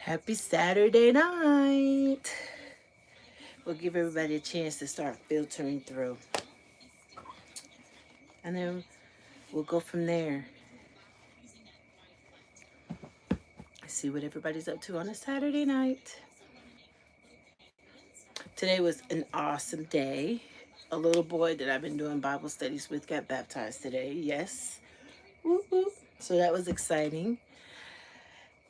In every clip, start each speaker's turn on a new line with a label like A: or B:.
A: Happy Saturday night. We'll give everybody a chance to start filtering through. And then we'll go from there. See what everybody's up to on a Saturday night. Today was an awesome day. A little boy that I've been doing Bible studies with got baptized today. Yes. Whoop, whoop. So that was exciting.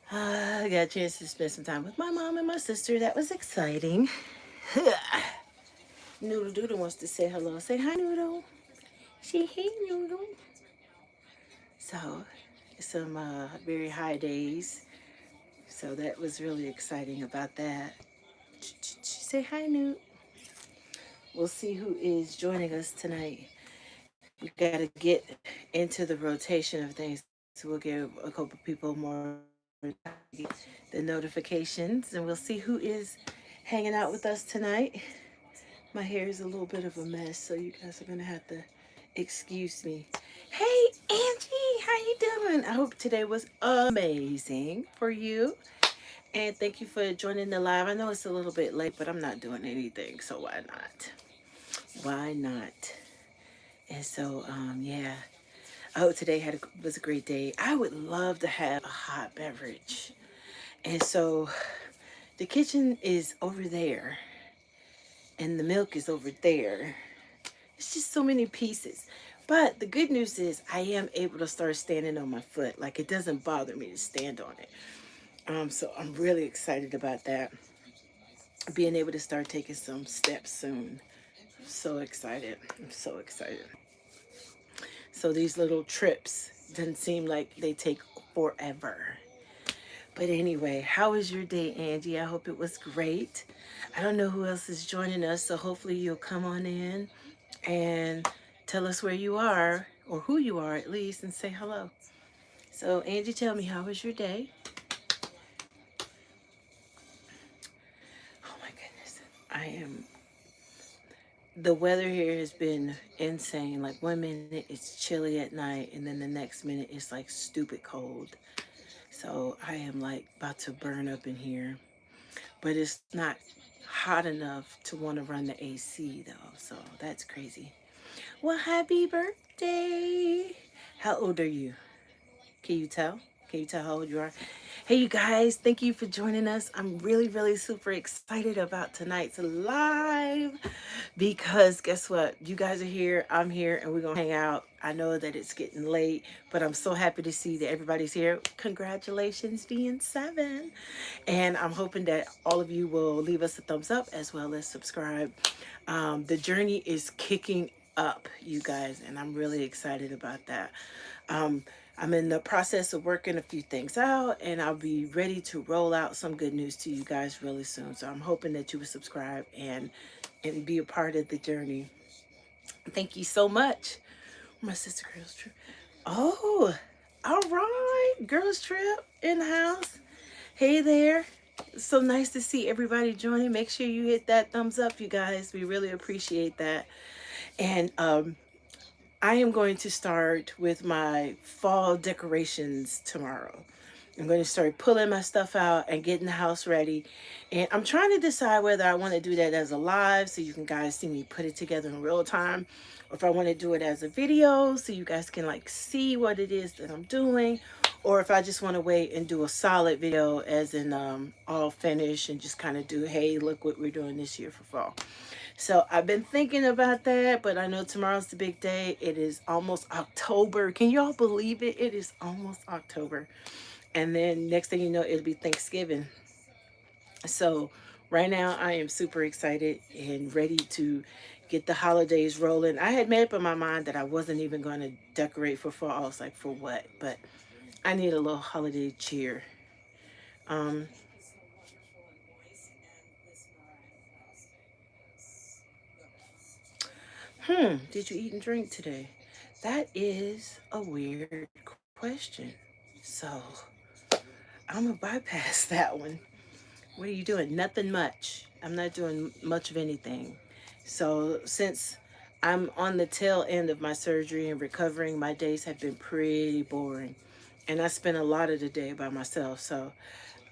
A: I got a chance to spend some time with my mom and my sister. That was exciting. Noodle Doodle wants to say hello. Say hi, Noodle. Say hey, Noodle. So, some very high days. So that was really exciting about that. Say hi, Newt. We'll see who is joining us tonight. We got to get into the rotation of things. So we'll give a couple people more the notifications, and we'll see who is hanging out with us tonight. My hair is a little bit of a mess, so you guys are gonna have to excuse me. Hey, Angie, how you doing? I hope today was amazing for you. And thank you for joining the live. I know it's a little bit late, but I'm not doing anything, so why not? Why not? And so, yeah. I hope today was a great day. I would love to have a hot beverage. And so the kitchen is over there and the milk is over there. It's just so many pieces. But the good news is I am able to start standing on my foot. Like, it doesn't bother me to stand on it. So I'm really excited about that. Being able to start taking some steps soon. I'm so excited. I'm so excited. So these little trips doesn't seem like they take forever. But anyway, how was your day, Angie? I hope it was great. I don't know who else is joining us, so hopefully you'll come on in and tell us where you are, or who you are at least, and say hello. So, Angie, tell me, how was your day? Oh my goodness. The weather here has been insane. Like, one minute it's chilly at night, and then the next minute it's like stupid cold. So I am like about to burn up in here. But it's not hot enough to want to run the AC though. So that's crazy. Well, happy birthday. How old are you? Can you tell? Can you tell how old you are? Hey, you guys, thank you for joining us. I'm really, really super excited about tonight's live because guess what? You guys are here, I'm here, and we're going to hang out. I know that it's getting late, but I'm so happy to see that everybody's here. Congratulations, being 7. And I'm hoping that all of you will leave us a thumbs up as well as subscribe. The journey is kicking up, you guys, and I'm really excited about that. Um, I'm in the process of working a few things out, and I'll be ready to roll out some good news to you guys really soon. So I'm hoping that you will subscribe and be a part of the journey. Thank you so much. My sister girls trip. Oh, all right, girls trip in the house. Hey there. So nice to see everybody joining. Make sure you hit that thumbs up, you guys. We really appreciate that. And I am going to start with my fall decorations tomorrow. I'm going to start pulling my stuff out and getting the house ready. And I'm trying to decide whether I want to do that as a live so you can guys see me put it together in real time, or if I want to do it as a video so you guys can like see what it is that I'm doing, or if I just want to wait and do a solid video as in all finished and just kind of do, hey, look what we're doing this year for fall. So I've been thinking about that, but I know tomorrow's the big day. It is almost October. Can y'all believe it? It is almost October. And then next thing you know, it'll be Thanksgiving. So right now I am super excited and ready to get the holidays rolling. I had made up in my mind that I wasn't even going to decorate for fall. I was like, for what? But I need a little holiday cheer. Um, did you eat and drink today? That is a weird question. So I'm gonna bypass that one. What are you doing? Nothing much. I'm not doing much of anything. So since I'm on the tail end of my surgery and recovering, my days have been pretty boring. And I spent a lot of the day by myself. So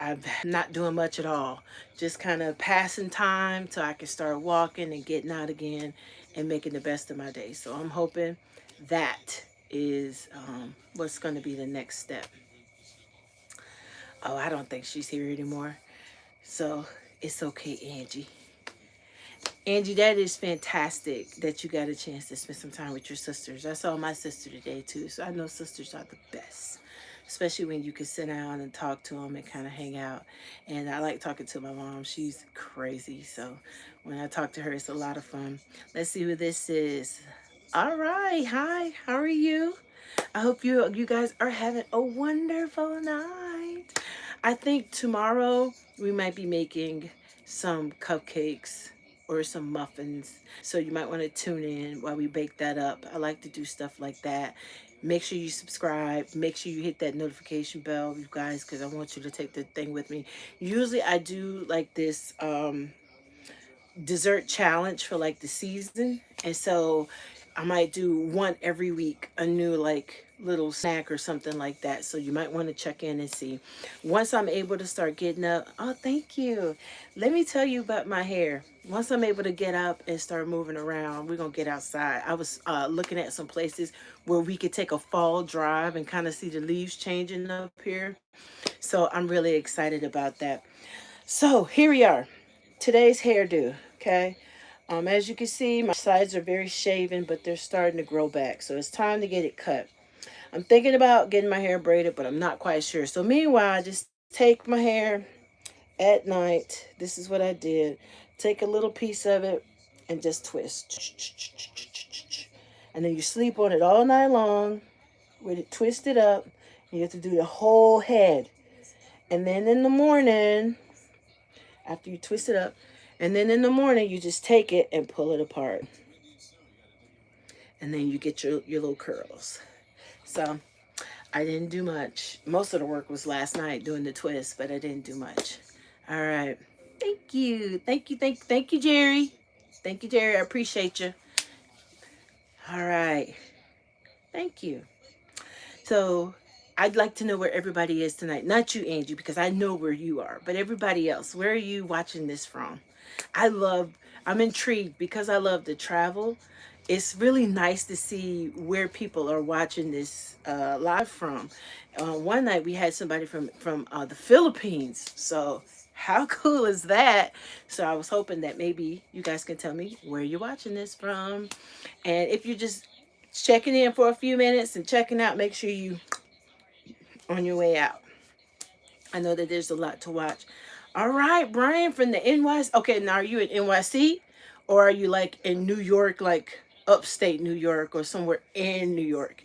A: I'm not doing much at all. Just kind of passing time till I can start walking and getting out again and making the best of my day. So I'm hoping that is what's going to be the next step. Oh, I don't think she's here anymore. So it's okay, Angie. Angie, that is fantastic that you got a chance to spend some time with your sisters. I saw my sister today too, so I know sisters are the best, especially when you can sit down and talk to them and kind of hang out. And I like talking to my mom. She's crazy, so when I talk to her, it's a lot of fun. Let's see who this is. All right, hi. How are you? I hope you guys are having a wonderful night. I think tomorrow we might be making some cupcakes or some muffins. So you might want to tune in while we bake that up. I like to do stuff like that. Make sure you subscribe. Make sure you hit that notification bell, you guys, because I want you to take the thing with me. Usually I do like this dessert challenge for like the season. And so I might do one every week, a new like little snack or something like that. So you might want to check in and see. Once I'm able to start getting up, oh, thank you. Let me tell you about my hair. Once I'm able to get up and start moving around, we're going to get outside. I was looking at some places where we could take a fall drive and kind of see the leaves changing up here. So I'm really excited about that. So here we are. Today's hairdo, okay? As you can see, my sides are very shaven, but they're starting to grow back. So it's time to get it cut. I'm thinking about getting my hair braided, but I'm not quite sure. So meanwhile, I just take my hair at night. This is what I did. Take a little piece of it and just twist. And then you sleep on it all night long with it twisted up. You have to do the whole head. And then in the morning, after you twist it up, and then in the morning, you just take it and pull it apart. And then you get your little curls. So I didn't do much. Most of the work was last night doing the twist, but I didn't do much. All right. Thank you. Thank you, Jerry. Thank you, Jerry. I appreciate you. All right. Thank you. So I'd like to know where everybody is tonight. Not you, Angie, because I know where you are, but everybody else. Where are you watching this from? I'm intrigued because I love to travel. It's really nice to see where people are watching this live from. One night we had somebody from the Philippines. So how cool is that? So I was hoping that maybe you guys can tell me where you're watching this from. And if you're just checking in for a few minutes and checking out, make sure you on your way out. I know that there's a lot to watch. All right, Brian from the NYC. Okay, now are you in NYC or are you like in New York, like upstate New York or somewhere in New York?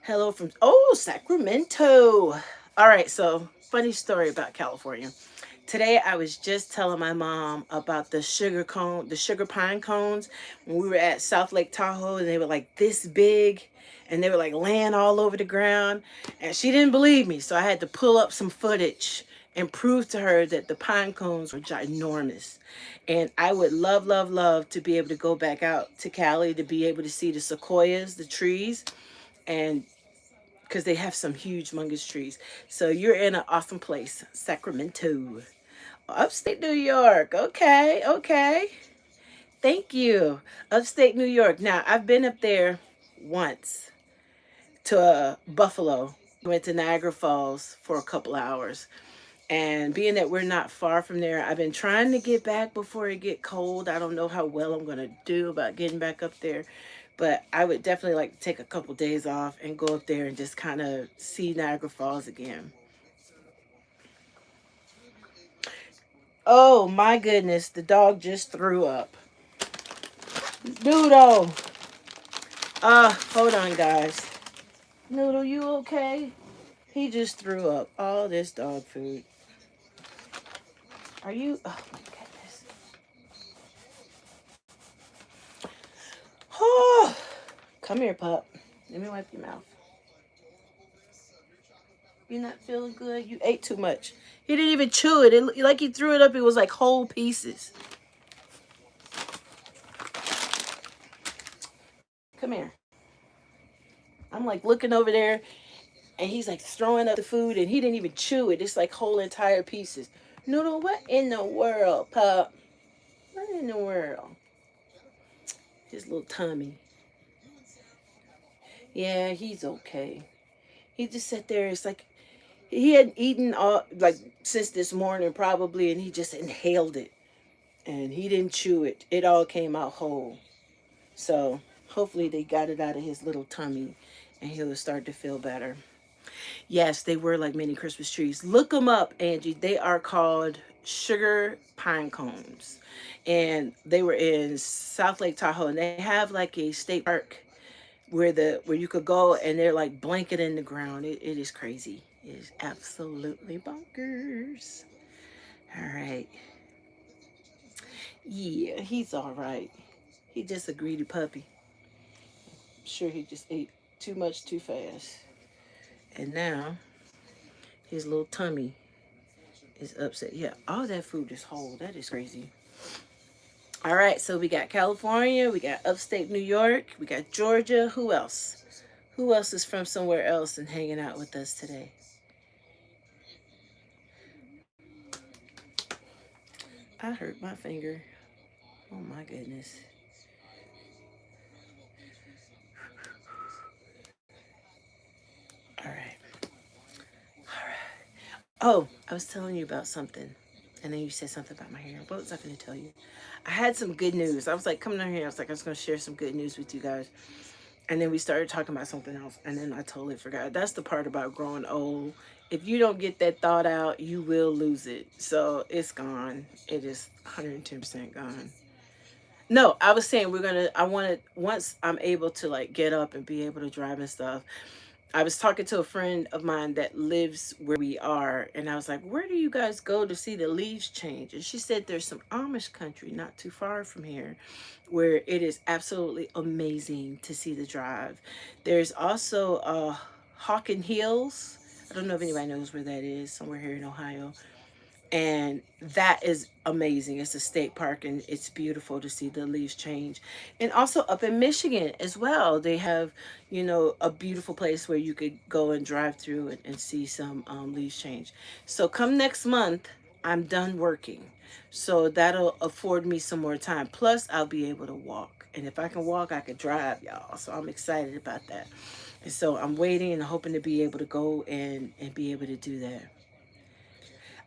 A: Hello from, oh, Sacramento. All right, so funny story about California. Today I was just telling my mom about the sugar pine cones when we were at South Lake Tahoe and they were like this big and they were like laying all over the ground and she didn't believe me. So I had to pull up some footage and prove to her that the pine cones were ginormous. And I would love, love, love to be able to go back out to Cali to be able to see the sequoias, the trees, and because they have some huge, humongous trees. So you're in an awesome place, Sacramento. Upstate New York. Okay, okay. Thank you. Upstate New York. Now, I've been up there once to Buffalo. Went to Niagara Falls for a couple hours. And being that we're not far from there, I've been trying to get back before it get cold. I don't know how well I'm going to do about getting back up there. But I would definitely like to take a couple days off and go up there and just kind of see Niagara Falls again. Oh my goodness, the dog just threw up. Noodle. Hold on, guys. Noodle, you okay? He just threw up all this dog food. Are you? Oh my goodness. Oh, come here, pup. Let me wipe your mouth. You're not feeling good? You ate too much. He didn't even chew it. Like he threw it up. It was like whole pieces. Come here. I'm like looking over there. And he's like throwing up the food, and he didn't even chew it. It's like whole entire pieces. Noodle, what in the world, pup? What in the world? His little tummy. Yeah, he's okay. He just sat there. It's like he hadn't eaten all like since this morning probably, and he just inhaled it, and he didn't chew it. It all came out whole. So hopefully they got it out of his little tummy, and he'll start to feel better. Yes, they were like mini Christmas trees. Look them up, Angie. They are called sugar pine cones, and they were in South Lake Tahoe, and they have like a state park where you could go, and they're like blanket in the ground. It is crazy. It is absolutely bonkers. All right. Yeah, he's all right. He just a greedy puppy. I'm sure he just ate too much too fast. And now his little tummy is upset. Yeah, all that food is whole. That is crazy. All right, so we got California, we got upstate New York, we got Georgia. Who else? Who else is from somewhere else and hanging out with us today? I hurt my finger. Oh my goodness. All right. All right. Oh, I was telling you about something. And then you said something about my hair. What was I going to tell you? I had some good news. I was like, coming down here, I was like, I was going to share some good news with you guys. And then we started talking about something else. And then I totally forgot. That's the part about growing old. If you don't get that thought out, you will lose it. So it's gone. It is 110% gone. No, I was saying I wanted, once I'm able to like get up and be able to drive and stuff, I was talking to a friend of mine that lives where we are, and I was like, "Where do you guys go to see the leaves change?" And she said, "There's some Amish country not too far from here, where it is absolutely amazing to see the drive." There's also Hawken Hills. I don't know if anybody knows where that is. Somewhere here in Ohio, and that is amazing. It's a state park, and it's beautiful to see the leaves change. And also up in Michigan as well, they have, a beautiful place where you could go and drive through and see some leaves change. So come next month, I'm done working, so that'll afford me some more time. Plus I'll be able to walk, and if I can walk, I can drive, y'all. So I'm excited about that. And so I'm waiting and hoping to be able to go and be able to do that.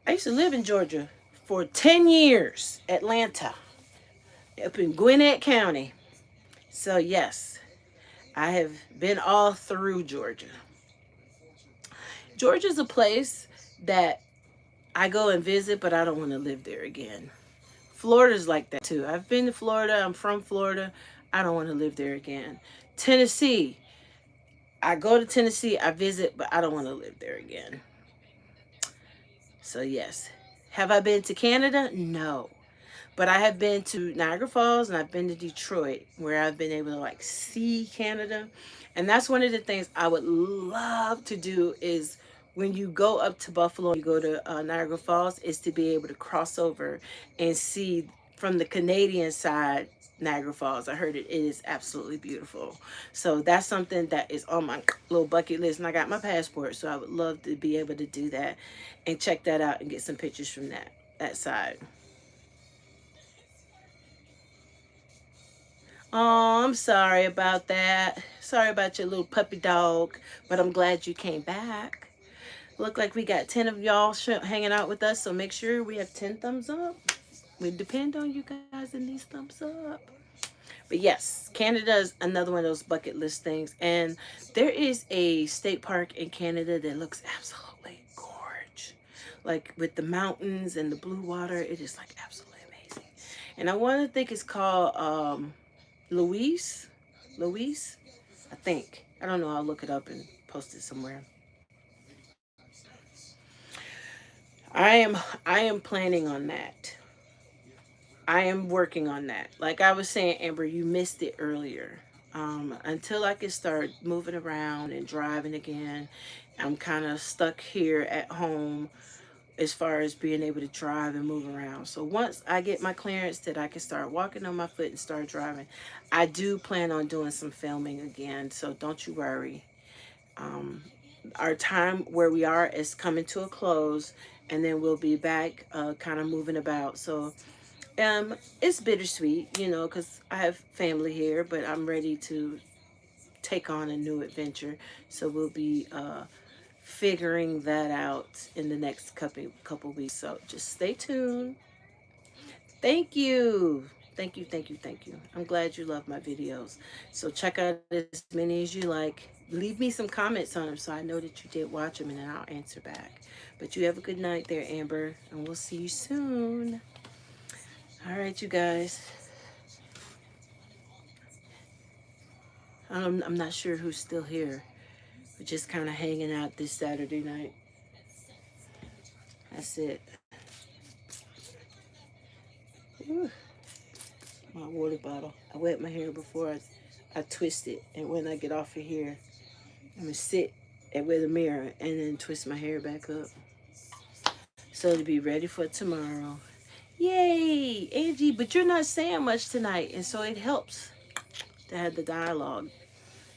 A: I used to live in Georgia for 10 years, Atlanta, up in Gwinnett County. So, yes, I have been all through Georgia. Georgia's a place that I go and visit, but I don't want to live there again. Florida's like that too. I've been to Florida, I'm from Florida. I don't want to live there again. Tennessee, I go to Tennessee, I visit, but I don't want to live there again. So, yes. Have I been to Canada? No. But I have been to Niagara Falls and I've been to Detroit where I've been able to like see Canada. And that's one of the things I would love to do is when you go up to Buffalo, you go to Niagara Falls, is to be able to cross over and see from the Canadian side Niagara Falls. I heard it is absolutely beautiful. So that's something that is on my little bucket list. And I got my passport, so I would love to be able to do that and check that out and get some pictures from that side. Oh, I'm sorry about that. Sorry about your little puppy dog, but I'm glad you came back. Look like we got 10 of y'all hanging out with us, so make sure we have 10 thumbs up. We depend on you guys and these thumbs up. But yes, Canada is another one of those bucket list things. And there is a state park in Canada that looks absolutely gorge. Like with the mountains and the blue water, it is like absolutely amazing. And I want to think it's called Louise. Louise, I think. I don't know. I'll look it up and post it somewhere. I am I am planning on that. I am working on that. Like I was saying, Amber, you missed it earlier. Until I can start moving around and driving again, I'm kind of stuck here at home as far as being able to drive and move around. So once I get my clearance that I can start walking on my foot and start driving, I do plan on doing some filming again. So don't you worry. Um, our time where we are is coming to a close, and then we'll be back, kind of moving about. So it's bittersweet, you know, because I have family here, but I'm ready to take on a new adventure. So we'll be figuring that out in the next couple weeks. So just stay tuned. Thank you. Thank you, thank you, thank you. I'm glad you love my videos. So check out as many as you like. Leave me some comments on them so I know that you did watch them, and then I'll answer back. But you have a good night there, Amber, and we'll see you soon. All right, you guys. I'm not sure who's still here. We're just kind of hanging out this Saturday night. That's it. Whew. My water bottle. I wet my hair before I twist it. And when I get off of here, I'm going to sit with a mirror and then twist my hair back up. So to be ready for tomorrow. Yay, Angie, but you're not saying much tonight. And so it helps to have the dialogue.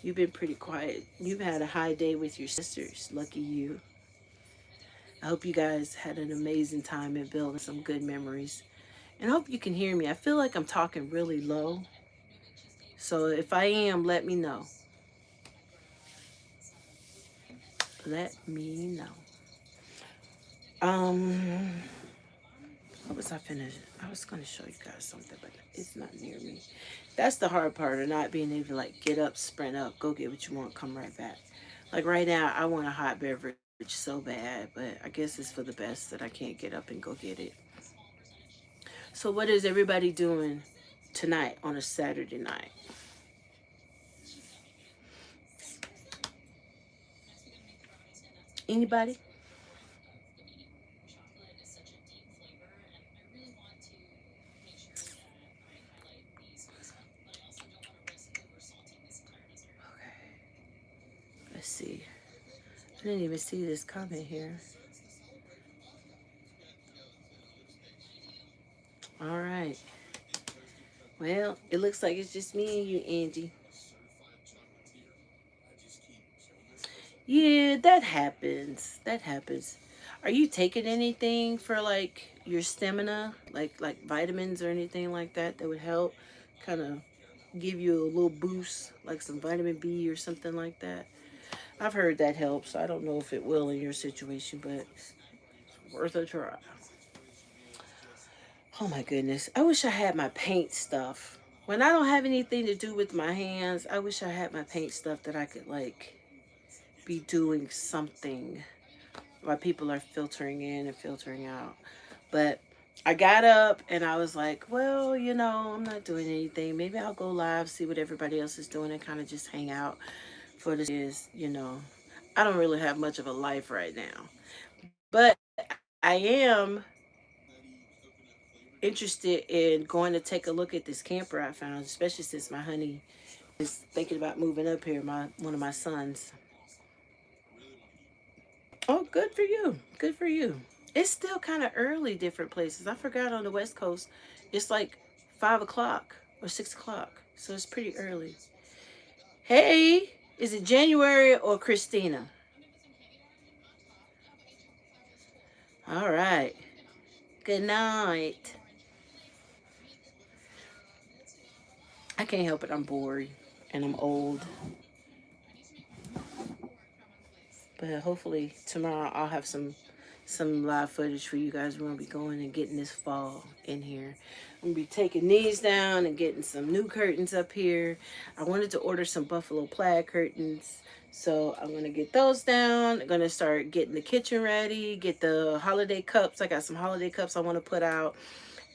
A: You've been pretty quiet. You've had a high day with your sisters. Lucky you. I hope you guys had an amazing time and building some good memories. And I hope you can hear me. I feel like I'm talking really low. So if I am, let me know. Let me know. Um, what was I finished? I was gonna show you guys something, but it's not near me. That's the hard part of not being able to like get up, sprint up, go get what you want, come right back. Like right now, I want a hot beverage so bad, but I guess it's for the best that I can't get up and go get it. So what is everybody doing tonight on a Saturday night? Anybody? Let's see. I didn't even see this comment here. All right. Well, it looks like it's just me and you, Angie. Yeah, that happens. That happens. Are you taking anything for like your stamina, like vitamins or anything like that that would help kind of give you a little boost, like some vitamin B or something like that? I've heard that helps. I don't know if it will in your situation, but it's worth a try. Oh my goodness. I wish I had my paint stuff. When I don't have anything to do with my hands, I wish I had my paint stuff that I could like be doing something while people are filtering in and filtering out. But I got up and I was like, well, you know, I'm not doing anything. Maybe I'll go live, see what everybody else is doing, and kind of just hang out for this is, you know. I don't really have much of a life right now. But I am interested in going to take a look at this camper I found, especially since my honey is thinking about moving up here, my one of my sons. Oh, good for you. Good for you. It's still kind of early, different places. I forgot on the West Coast, it's like 5 o'clock or 6 o'clock. So it's pretty early. Hey, is it January or Christina? All right. Good night. I can't help it. I'm bored and I'm old. But hopefully tomorrow I'll have some live footage for you guys. We're gonna be going and getting this fall in here. I'm gonna be taking these down and getting some new curtains up here. I wanted to order some buffalo plaid curtains, so I'm gonna get those down. I'm gonna start getting the kitchen ready, get the holiday cups. I got some holiday cups I want to put out,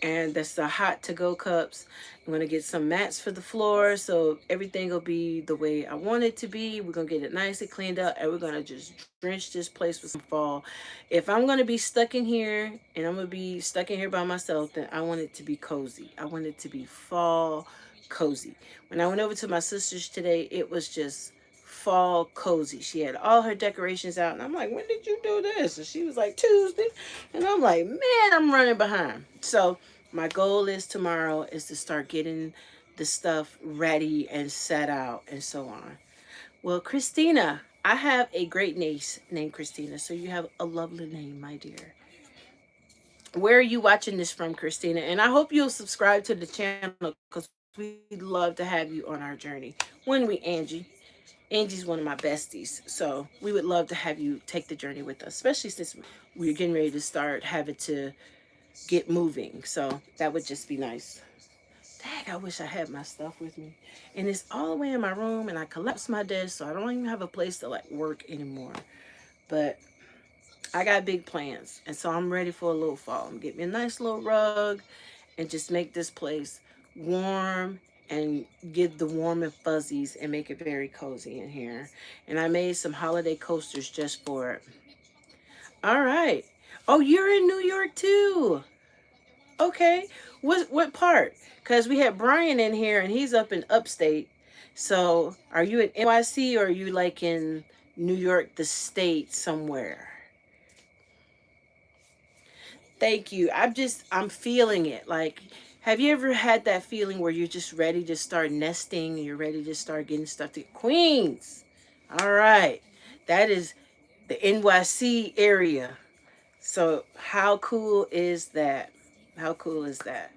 A: and that's the hot to go cups. I'm gonna get some mats for the floor so everything will be the way I want it to be. We're gonna get it nice and cleaned up, and we're gonna just drench this place with some fall. If I'm gonna be stuck in here and I'm gonna be stuck in here by myself, then I want it to be cozy. I want it to be fall cozy. When I went over to my sister's today, it was just fall cozy. She had all her decorations out, and I'm like, when did you do this? And she was like, Tuesday. And I'm like, man, I'm running behind. So my goal is tomorrow is to start getting the stuff ready and set out and so on. Well, Christina, I have a great niece named Christina, so you have a lovely name, my dear. Where are you watching this from, Christina? And I hope you'll subscribe to the channel because we'd love to have you on our journey. When we, Angie. Angie's one of my besties, so we would love to have you take the journey with us, especially since we're getting ready to start having to get moving. So that would just be nice. Dang, I wish I had my stuff with me. And it's all the way in my room, and I collapsed my desk, so I don't even have a place to like work anymore. But I got big plans, and so I'm ready for a little fall. I'm getting me a nice little rug, and just make this place warm and give the warm and fuzzies and make it very cozy in here. And I made some holiday coasters just for it. All right. Oh, you're in New York too. Okay. What part? Because we had Brian in here and he's up in upstate. So are you in NYC or are you like in New York, the state somewhere? Thank you. I'm feeling it. Like, have you ever had that feeling where you're just ready to start nesting and you're ready to start getting stuff to Queens? All right. That is the NYC area. So, how cool is that? How cool is that?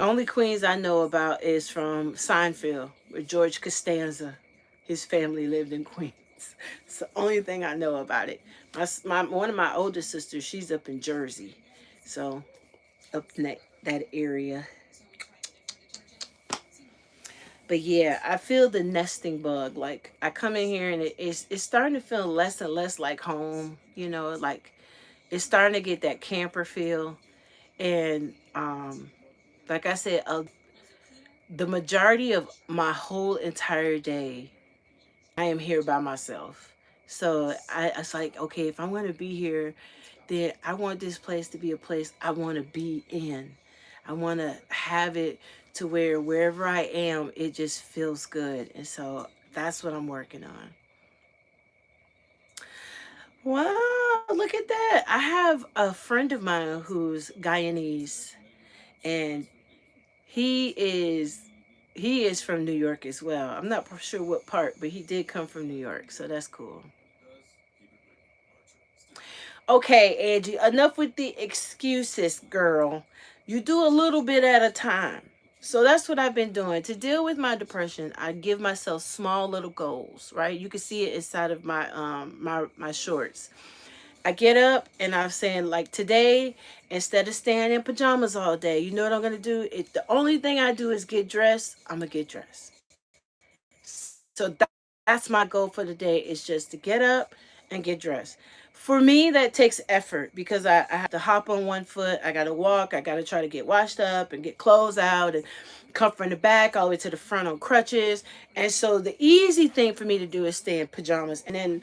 A: Only Queens I know about is from Seinfeld, where George Costanza, his family lived in Queens. It's the only thing I know about it. My one of my older sisters, she's up in Jersey, so up in that area. But yeah, I feel the nesting bug. Like I come in here and it's starting to feel less and less like home. You know, like it's starting to get that camper feel. And like I said, the majority of my whole entire day, I am here by myself. So it's like, okay, if I'm going to be here, then I want this place to be a place I want to be in. I want to have it to where wherever I am, it just feels good. And so that's what I'm working on. Wow, look at that. I have a friend of mine who's Guyanese, and he is he is from New York as well. I'm not sure what part, but he did come from New York, so that's cool. Okay, Angie, enough with the excuses, girl. You do a little bit at a time. So that's what I've been doing. To deal with my depression, I give myself small little goals, right? You can see it inside of my shorts. I get up and I'm saying like today, instead of staying in pajamas all day, you know what I'm gonna do? If the only thing I do is get dressed, I'm gonna get dressed. So that's my goal for the day is just to get up and get dressed. For me, that takes effort because I have to hop on one foot. I got to walk. I got to try to get washed up and get clothes out and come from the back all the way to the front on crutches. And so the easy thing for me to do is stay in pajamas. And then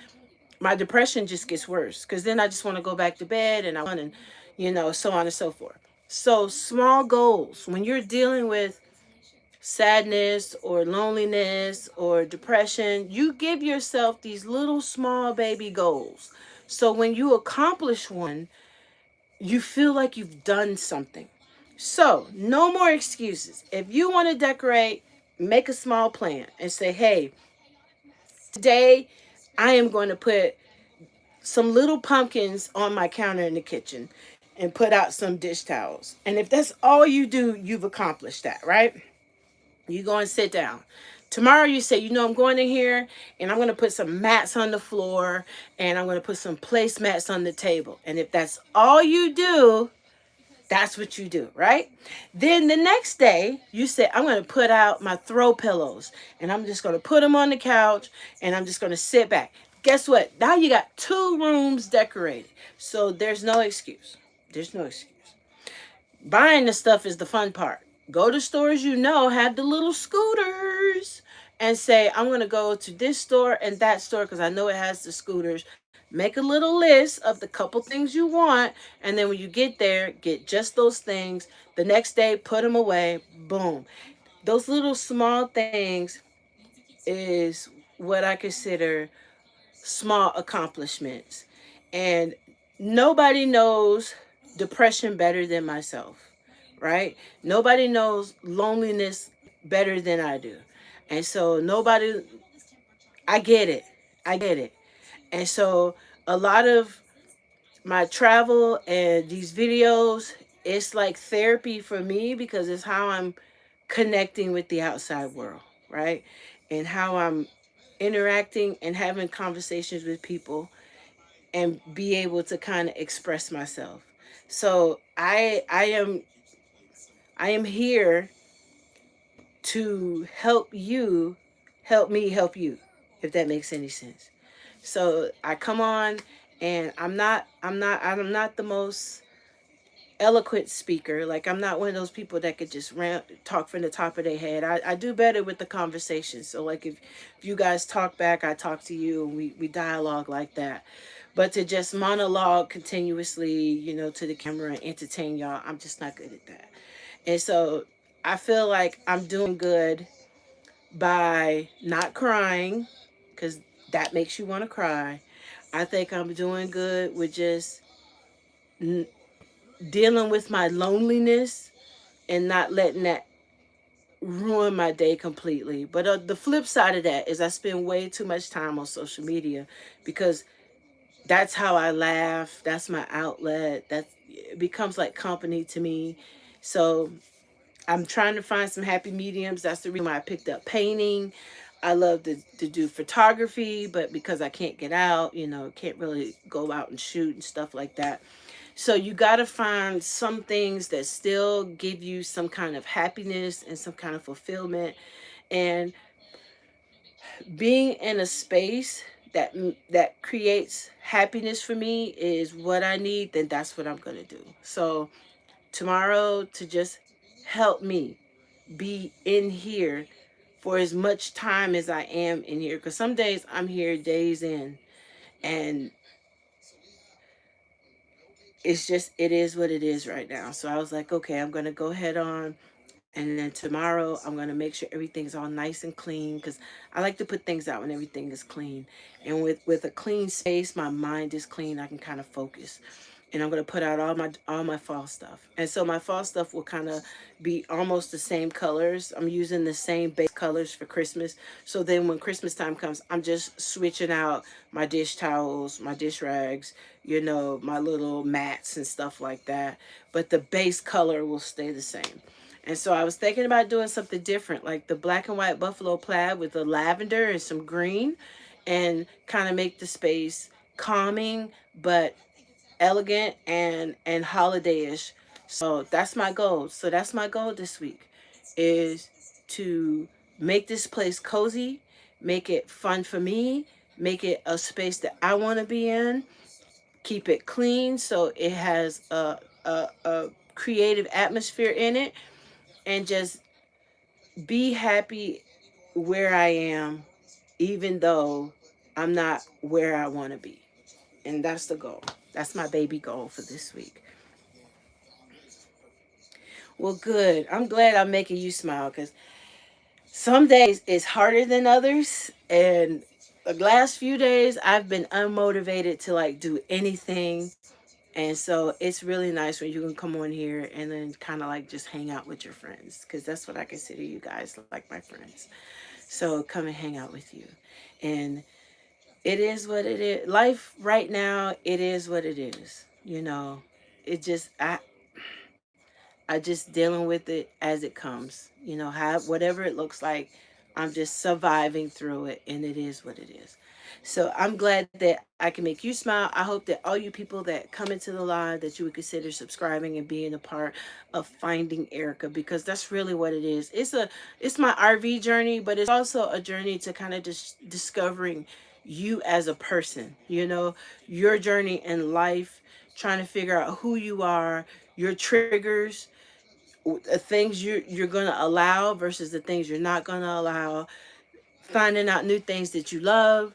A: my depression just gets worse because then I just want to go back to bed and I want to, so on and so forth. So small goals when you're dealing with sadness or loneliness or depression, you give yourself these little small baby goals. So when you accomplish one, you feel like you've done something. So, no more excuses. If you want to decorate, make a small plan and say, hey, today I am going to put some little pumpkins on my counter in the kitchen and put out some dish towels. And if that's all you do, you've accomplished that, right? You go and sit down. Tomorrow you say, I'm going in here and I'm going to put some mats on the floor and I'm going to put some placemats on the table. And if that's all you do, that's what you do, right? Then the next day you say, I'm going to put out my throw pillows and I'm just going to put them on the couch and I'm just going to sit back. Guess what? Now you got 2 rooms decorated. So there's no excuse. There's no excuse. Buying the stuff is the fun part. Go to stores have the little scooters and say, I'm going to go to this store and that store because I know it has the scooters. Make a little list of the couple things you want. And then when you get there, get just those things. The next day, put them away. Boom. Those little small things is what I consider small accomplishments. And nobody knows depression better than myself, right? Nobody knows loneliness better than I do. And so I get it. I get it. And so a lot of my travel and these videos, it's like therapy for me because it's how I'm connecting with the outside world, right? And how I'm interacting and having conversations with people and be able to kind of express myself. So I am here to help you help me help you, if that makes any sense. So I come on, and I'm not the most eloquent speaker. Like, I'm not one of those people that could just talk from the top of their head. I do better with the conversation. So like, if you guys talk back, I talk to you, and we dialogue like that. But to just monologue continuously, to the camera and entertain y'all, I'm just not good at that. And so I feel like I'm doing good by not crying, because that makes you want to cry. I think I'm doing good with just n- dealing with my loneliness and not letting that ruin my day completely. But the flip side of that is I spend way too much time on social media because that's how I laugh. That's my outlet. That it becomes like company to me. So I'm trying to find some happy mediums. That's the reason why I picked up painting. I love to do photography, but because I can't get out, can't really go out and shoot and stuff like that. So you got to find some things that still give you some kind of happiness and some kind of fulfillment. And being in a space that creates happiness for me is what I need, then that's what I'm going to do. So tomorrow, to just help me be in here for as much time as I am in here, because some days I'm here days in, and it is what it is right now. So I was like, okay, I'm going to go ahead on. And then tomorrow, I'm going to make sure everything's all nice and clean, because I like to put things out when everything is clean. And with a clean space, my mind is clean. I can kind of focus. And I'm going to put out all my fall stuff. And so my fall stuff will kind of be almost the same colors. I'm using the same base colors for Christmas. So then when Christmas time comes, I'm just switching out my dish towels, my dish rags, my little mats and stuff like that. But the base color will stay the same. And so I was thinking about doing something different, like the black and white buffalo plaid with the lavender and some green, and kind of make the space calming but elegant and holiday-ish. So that's my goal. So that's my goal this week, is to make this place cozy, make it fun for me, make it a space that I want to be in, keep it clean so it has a creative atmosphere in it, and just be happy where I am, even though I'm not where I want to be. And that's the goal. That's my baby goal for this week. Well, good. I'm glad I'm making you smile, because some days it's harder than others. And the last few days I've been unmotivated to like do anything. And so it's really nice when you can come on here and then kind of like just hang out with your friends, because that's what I consider you guys, like my friends. So come and hang out with you. And it is what it is. Life right now, it is what it is. It just I just dealing with it as it comes. Whatever it looks like, I'm just surviving through it, and it is what it is. So I'm glad that I can make you smile. I hope that all you people that come into the live, that you would consider subscribing and being a part of finding Erica, because that's really what it is. It's my RV journey, but it's also a journey to kind of just discovering you as a person. Your journey in life, trying to figure out who you are, your triggers, the things you're going to allow versus the things you're not going to allow, finding out new things that you love,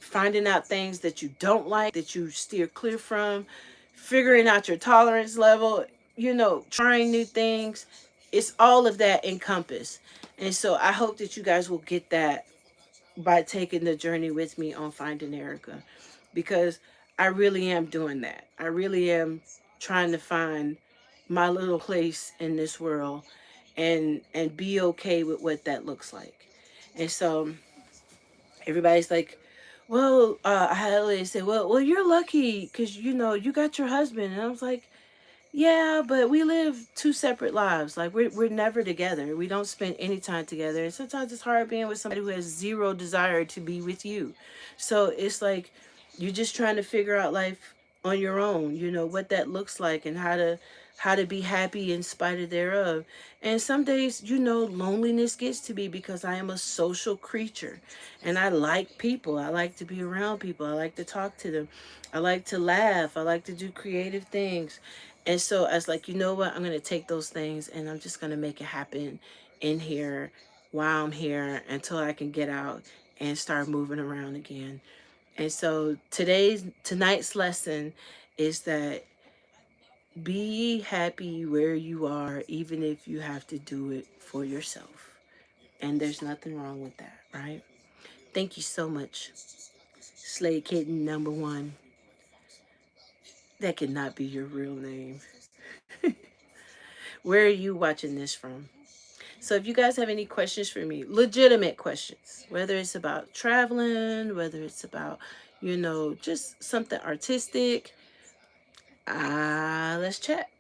A: finding out things that you don't like, that you steer clear from, figuring out your tolerance level, trying new things. It's all of that encompassed. And so I hope that you guys will get that by taking the journey with me on Finding Erica, because I really am doing that. I really am trying to find my little place in this world, and be okay with what that looks like. And so everybody's like, Well, I had a lady say, well, you're lucky because you got your husband, and I was like, yeah, but we live two separate lives. Like we're never together. We don't spend any time together. And sometimes it's hard being with somebody who has zero desire to be with you. So it's like you're just trying to figure out life on your own, what that looks like and how to be happy in spite of thereof. And some days, loneliness gets to me because I am a social creature and I like people. I like to be around people. I like to talk to them. I like to laugh. I like to do creative things. And so I was like, you know what? I'm going to take those things and I'm just going to make it happen in here while I'm here until I can get out and start moving around again. And so tonight's lesson is that be happy where you are, even if you have to do it for yourself. And there's nothing wrong with that, right? Thank you so much, Slay Kitten number one. That cannot be your real name. Where are you watching this from? So if you guys have any questions for me, legitimate questions, whether it's about traveling, whether it's about, just something artistic, let's chat.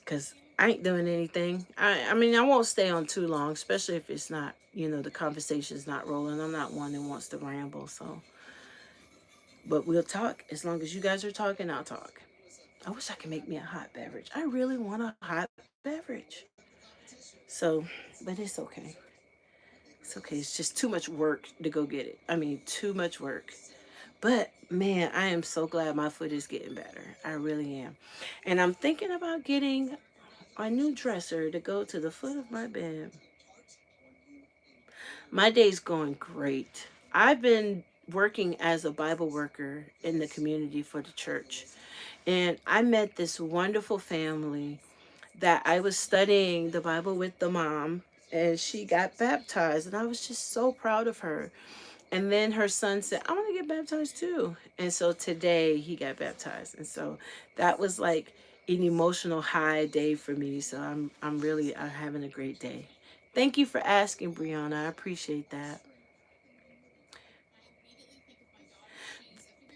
A: Because I ain't doing anything. I mean, I won't stay on too long, especially if it's not, the conversation's not rolling. I'm not one that wants to ramble. So, but we'll talk. As long as you guys are talking, I'll talk. I wish I could make me a hot beverage. I really want a hot beverage. So, but it's okay. It's okay. It's just too much work to go get it. I mean, too much work. But man, I am so glad my foot is getting better. I really am. And I'm thinking about getting a new dresser to go to the foot of my bed. My day's going great. I've been working as a Bible worker in the community for the church. And I met this wonderful family that I was studying the Bible with the mom, and she got baptized. And I was just so proud of her. And then her son said, I want to get baptized too. And so today he got baptized. And so that was like an emotional high day for me. So I'm having a great day. Thank you for asking, Brianna. I appreciate that.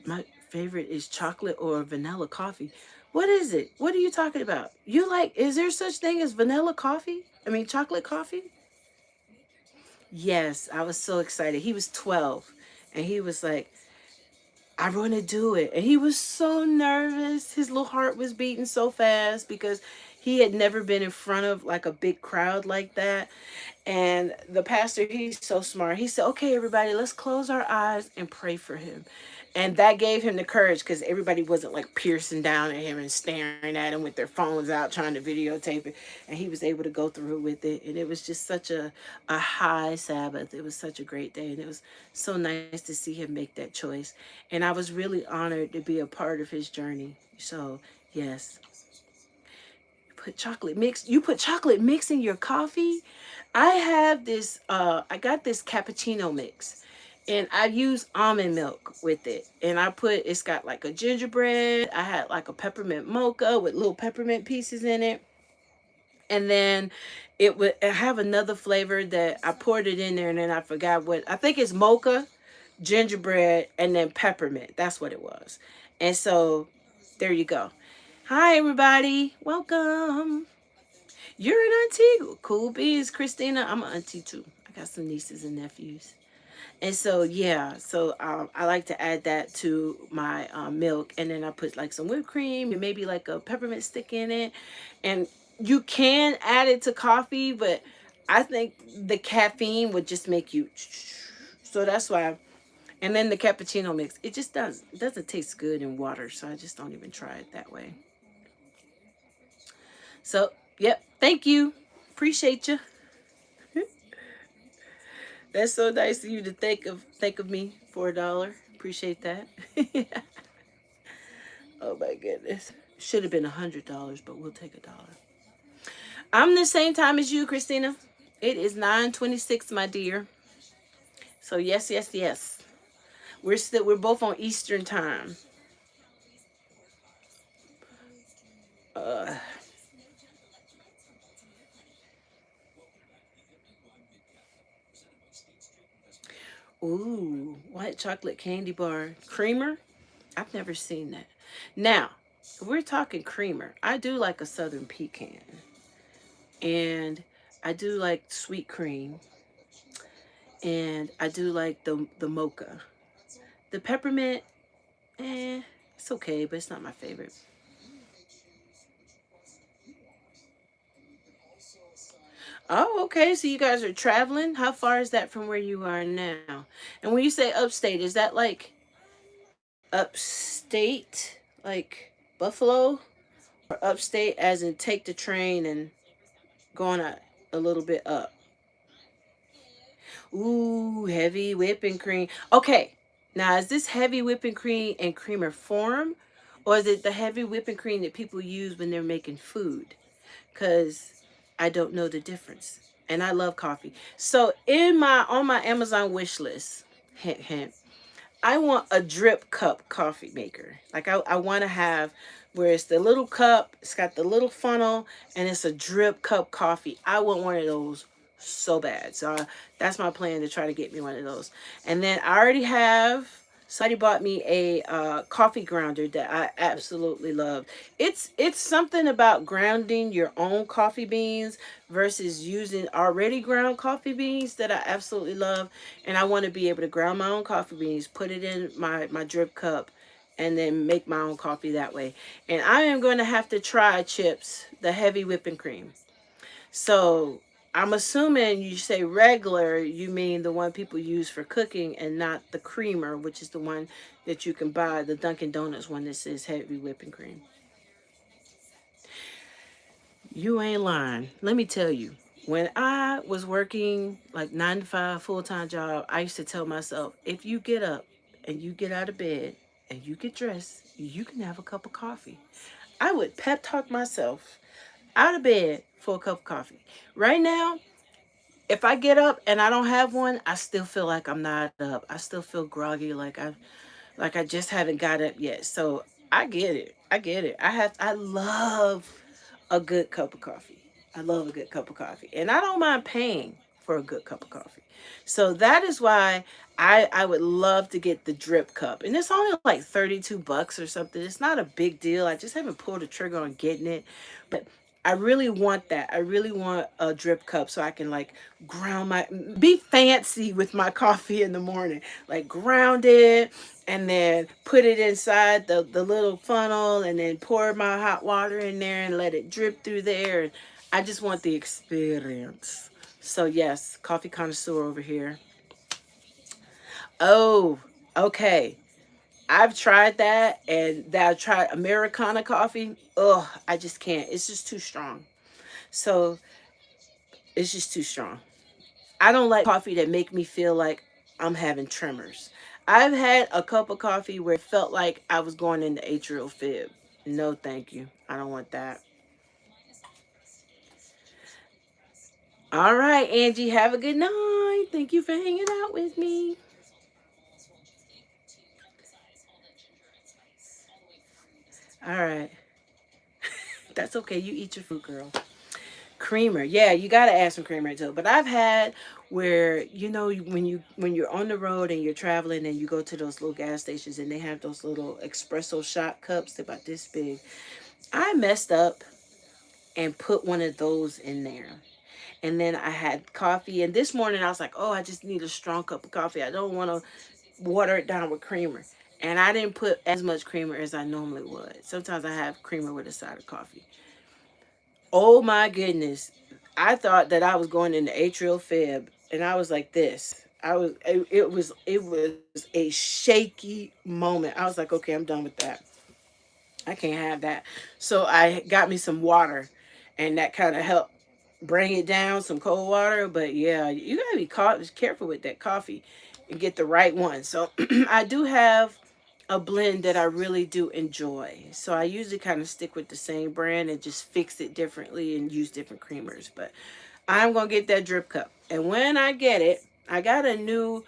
A: My favorite is chocolate or vanilla coffee. What is it? What are you talking about? Is there such thing as vanilla coffee? I mean, chocolate coffee? Yes, I was so excited. He was 12 and he was like, I want to do it. And he was so nervous. His little heart was beating so fast because he had never been in front of like a big crowd like that. And the pastor, he's so smart. He said, okay, everybody, let's close our eyes and pray for him. And that gave him the courage because everybody wasn't like piercing down at him and staring at him with their phones out trying to videotape it. And he was able to go through with it. And it was just such a high Sabbath. It was such a great day. And it was so nice to see him make that choice. And I was really honored to be a part of his journey. So, yes, you put chocolate mix in your coffee. I got this cappuccino mix and I use almond milk with it. And it's got like a gingerbread. I had like a peppermint mocha with little peppermint pieces in it. And then it would have another flavor that I poured it in there and then I forgot what. I think it's mocha, gingerbread, and then peppermint. That's what it was. And so there you go. Hi everybody. Welcome. You're an auntie. Cool beans, Christina. I'm an auntie too. I got some nieces and nephews. And so, yeah, I like to add that to my milk. And then I put like some whipped cream and maybe like a peppermint stick in it. And you can add it to coffee, but I think the caffeine would just make you. So that's why. And then the cappuccino mix, it doesn't taste good in water. So I just don't even try it that way. So, yep. Thank you. Appreciate you. That's so nice of you to think of me for $1. Appreciate that. Oh my goodness. Should have been $100, but we'll take $1. I'm the same time as you, Christina. It is 9:26, my dear. So yes, yes, yes. We're both on Eastern time. Uh, Ooh, white chocolate candy bar creamer. I've never seen that. Now, if we're talking creamer, I do like a southern pecan. And I do like sweet cream. And I do like the mocha. The peppermint, it's okay, but it's not my favorite. Oh, okay. So you guys are traveling. How far is that from where you are now? And when you say upstate, is that like upstate, like Buffalo, or upstate as in take the train and going a little bit up? Ooh, heavy whipping cream. Okay, now is this heavy whipping cream in creamer form, or is it the heavy whipping cream that people use when they're making food? Because I don't know the difference, and I love coffee. So in my on my Amazon wish list, hint hint, I want a drip cup coffee maker. Like I want to have where it's the little cup, it's got the little funnel, and it's a drip cup coffee. I want one of those so bad. So that's my plan to try to get me one of those. And then I already have. Somebody bought me a coffee grounder that I absolutely love. It's something about grounding your own coffee beans versus using already ground coffee beans that I absolutely love. And I want to be able to ground my own coffee beans, put it in my drip cup, and then make my own coffee that way. And I am going to have to try chips, the heavy whipping cream. So I'm assuming you say regular, you mean the one people use for cooking and not the creamer, which is the one that you can buy, the Dunkin' Donuts one that says heavy whipping cream. You ain't lying. Let me tell you, when I was working like 9 to 5 full time job, I used to tell myself, if you get up and you get out of bed and you get dressed, you can have a cup of coffee. I would pep talk myself out of bed for a cup of coffee. Right now, if I get up and I don't have one, I still feel like I'm not up. I still feel groggy, like I just haven't got up yet. So I get it. I get it. I love a good cup of coffee. I love a good cup of coffee. And I don't mind paying for a good cup of coffee. So that is why I would love to get the drip cup. And it's only like 32 bucks or something. It's not a big deal. I just haven't pulled the trigger on getting it. But I really want that. I really want a drip cup so I can like ground my be fancy with my coffee in the morning. Like ground it and then put it inside the little funnel and then pour my hot water in there and let it drip through there. And I just want the experience. So yes, coffee connoisseur over here. Oh, okay. I've tried that and that I tried Americana coffee. Ugh, I just can't. It's just too strong. So it's just too strong. I don't like coffee that make me feel like I'm having tremors. I've had a cup of coffee where it felt like I was going into atrial fib. No, thank you. I don't want that. All right, Angie, have a good night. Thank you for hanging out with me. All right. That's okay. You eat your food, girl. Creamer. Yeah, you got to add some creamer into it. But I've had where when you're on the road and you're traveling and you go to those little gas stations and they have those little espresso shot cups, they're about this big. I messed up and put one of those in there. And then I had coffee. And this morning I was like, oh, I just need a strong cup of coffee. I don't want to water it down with creamer. And I didn't put as much creamer as I normally would. Sometimes I have creamer with a side of coffee. Oh my goodness. I thought that I was going into atrial fib. And I was like this. It was a shaky moment. I was like, okay, I'm done with that. I can't have that. So I got me some water and that kind of helped bring it down, some cold water. But yeah, you gotta be careful with that coffee and get the right one. So I do have a blend that I really do enjoy. So I usually kind of stick with the same brand and just fix it differently and use different creamers. But I'm gonna get that drip cup. And when I get it, I got a new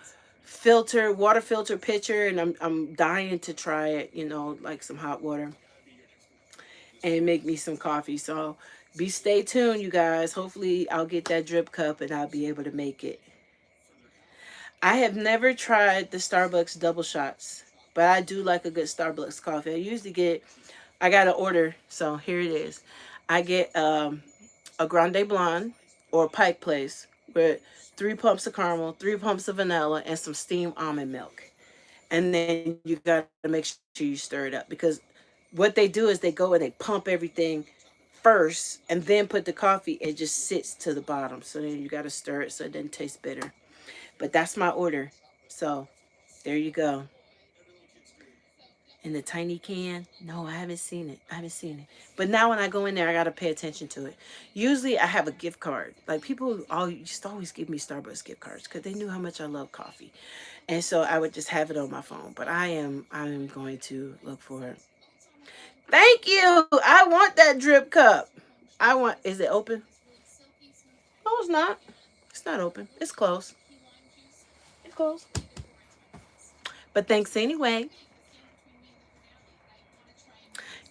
A: water filter pitcher, and I'm dying to try it, like some hot water and make me some coffee. So stay tuned, you guys. Hopefully I'll get that drip cup and I'll be able to make it. I have never tried the Starbucks double shots, but I do like a good Starbucks coffee. I got an order, so here it is. I get a Grande Blonde or a Pike Place with 3 pumps of caramel, 3 pumps of vanilla, and some steamed almond milk. And then you got to make sure you stir it up because what they do is they go and they pump everything first and then put the coffee and it just sits to the bottom. So then you got to stir it so it doesn't taste bitter. But that's my order. So there you go. In the tiny can? No, I haven't seen it. I haven't seen it. But now when I go in there, I gotta pay attention to it. Usually, I have a gift card. Like people all used to always give me Starbucks gift cards because they knew how much I love coffee, and so I would just have it on my phone. But I am going to look for it. Thank you. I want that drip cup. I want. Is it open? No, it's not. It's not open. It's closed. It's closed. But thanks anyway.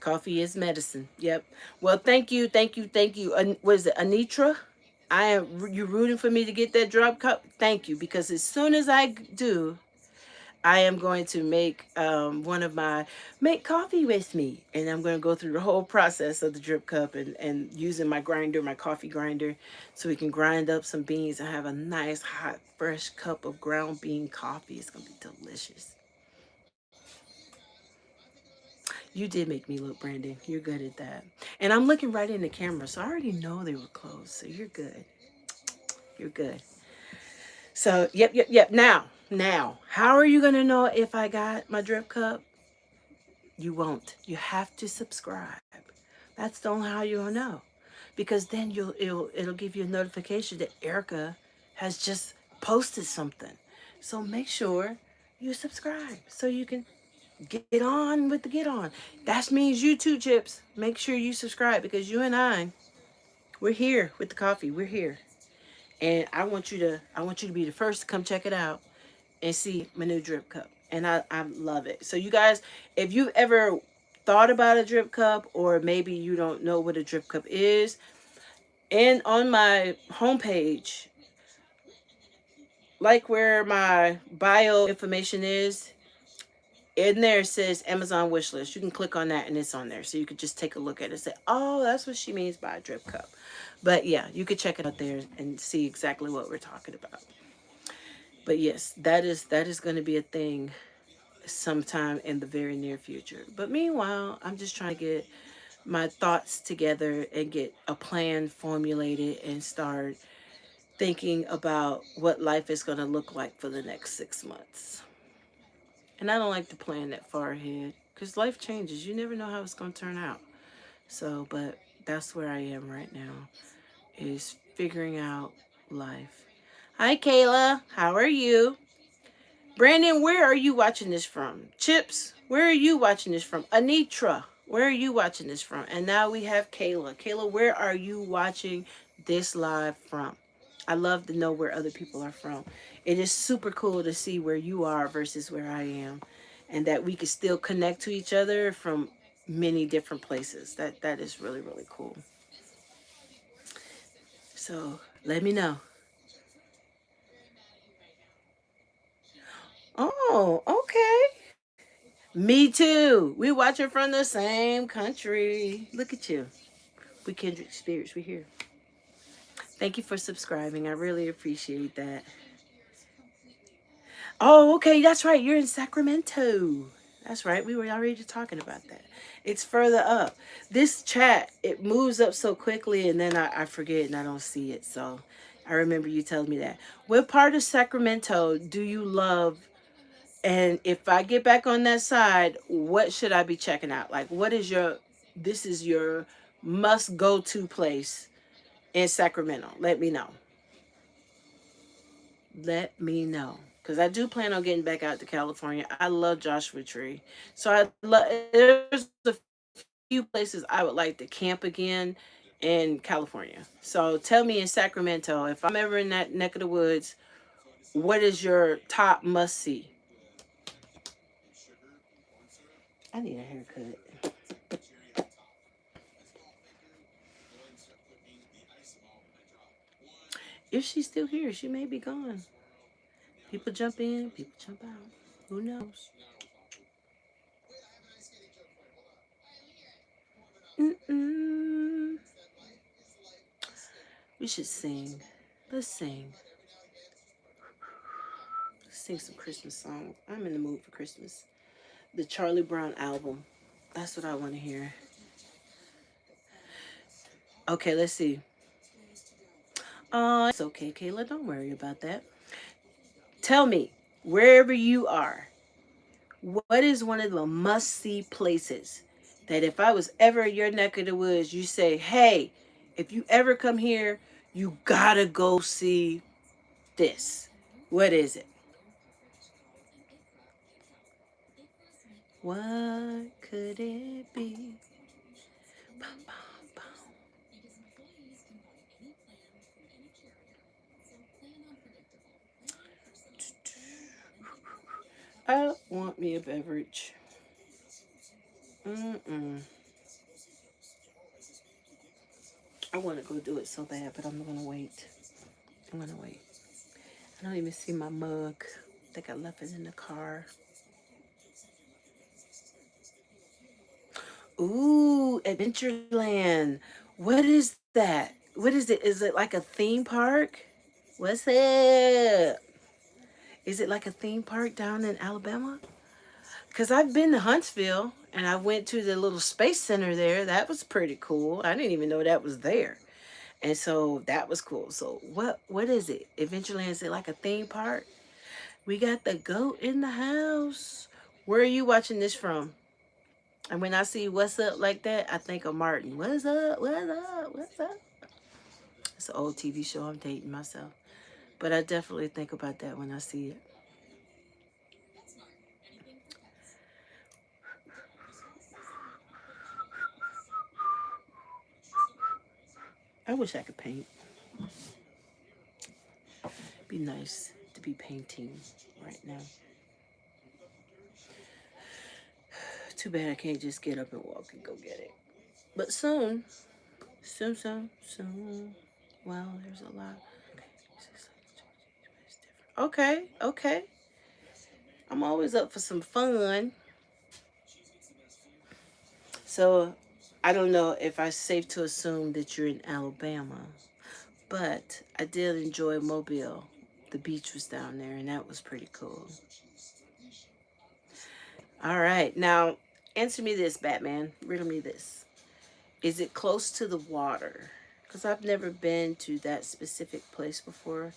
A: Coffee is medicine. Yep. Well, thank you, thank you, thank you. What is it, Anitra? I am. You rooting for me to get that drop cup? Thank you, because as soon as I do, I am going to make one of my make coffee with me, and I'm going to go through the whole process of the drip cup and using my grinder, my coffee grinder, so we can grind up some beans and have a nice hot fresh cup of ground bean coffee. It's going to be delicious. You did make me look, Brandon. You're good at that. And I'm looking right in the camera, so I already know they were closed. So you're good. You're good. So, yep. Now, how are you going to know if I got my drip cup? You won't. You have to subscribe. That's the only how you'll know. Because then it'll give you a notification that Erica has just posted something. So make sure you subscribe so you can get on with the get on. That means you too, Chips. Make sure you subscribe because you and we're here with the coffee. We're here. And I want you to be the first to come check it out and see my new drip cup. And I love it. So you guys, if you've ever thought about a drip cup or maybe you don't know what a drip cup is, and on my homepage, like where my bio information is, in there it says Amazon wish list. You can click on that and it's on there. So you could just take a look at it and say, oh, that's what she means by a drip cup. But yeah, you could check it out there and see exactly what we're talking about. But yes, that is going to be a thing sometime in the very near future. But meanwhile, I'm just trying to get my thoughts together and get a plan formulated and start thinking about what life is going to look like for the next 6 months. And I don't like to plan that far ahead because life changes. You never know how it's going to turn out. So, but that's where I am right now is figuring out life. Hi, Kayla. How are you? Brandon, where are you watching this from? Chips, where are you watching this from? Anitra, where are you watching this from? And now we have Kayla. Kayla, where are you watching this live from? I love to know where other people are from. It is super cool to see where you are versus where I am, and that we can still connect to each other from many different places. That is really really cool. So let me know. Oh, okay. Me too. We watching from the same country. Look at you. We kindred spirits. We here. Thank you for subscribing. I really appreciate that. Oh, okay. That's right. You're in Sacramento. That's right. We were already talking about that. It's further up. This chat, it moves up so quickly and then I forget and I don't see it. So I remember you telling me that. What part of Sacramento do you love? And if I get back on that side, what should I be checking out? Like, this is your must go to place in Sacramento. Let me know. Let me know. Because I do plan on getting back out to California. I love Joshua Tree. So there's a few places I would like to camp again in California. So tell me in Sacramento, if I'm ever in that neck of the woods, what is your top must see? I need a haircut. If she's still here, she may be gone. People jump in, people jump out. Who knows? Mm-mm. We should sing. Let's sing. Let's sing some Christmas songs. I'm in the mood for Christmas. The Charlie Brown album. That's what I want to hear. Okay, let's see. It's okay, Kayla. Don't worry about that. Tell me, wherever you are, what is one of the must see places that if I was ever in your neck of the woods, you say, hey, if you ever come here, you gotta go see this? What is it? What could it be? Bum, bum, bum. I want me a beverage. Mm-mm. I want to go do it so bad, but I'm gonna wait. I'm gonna wait. I don't even see my mug. I think I left it in the car. Ooh, Adventureland. What is that? What is it? Is it like a theme park? What's it? Is it like a theme park down in Alabama? Because I've been to Huntsville and I went to the little space center there. That was pretty cool. I didn't even know that was there. And so that was cool. So what is it? Adventureland, is it like a theme park? We got the goat in the house. Where are you watching this from? And when I see what's up like that, I think of Martin. What's up? What's up? What's up? It's an old TV show. I'm dating myself. But I definitely think about that when I see it. I wish I could paint. It'd be nice to be painting right now. Too bad I can't just get up and walk and go get it. But soon, soon, soon, soon. Well, there's a lot. Okay, okay. I'm always up for some fun. So I don't know if it's safe to assume that you're in Alabama, but I did enjoy Mobile. The beach was down there, and that was pretty cool. All right, now answer me this, Batman. Riddle me this. Is it close to the water? Because I've never been to that specific place before.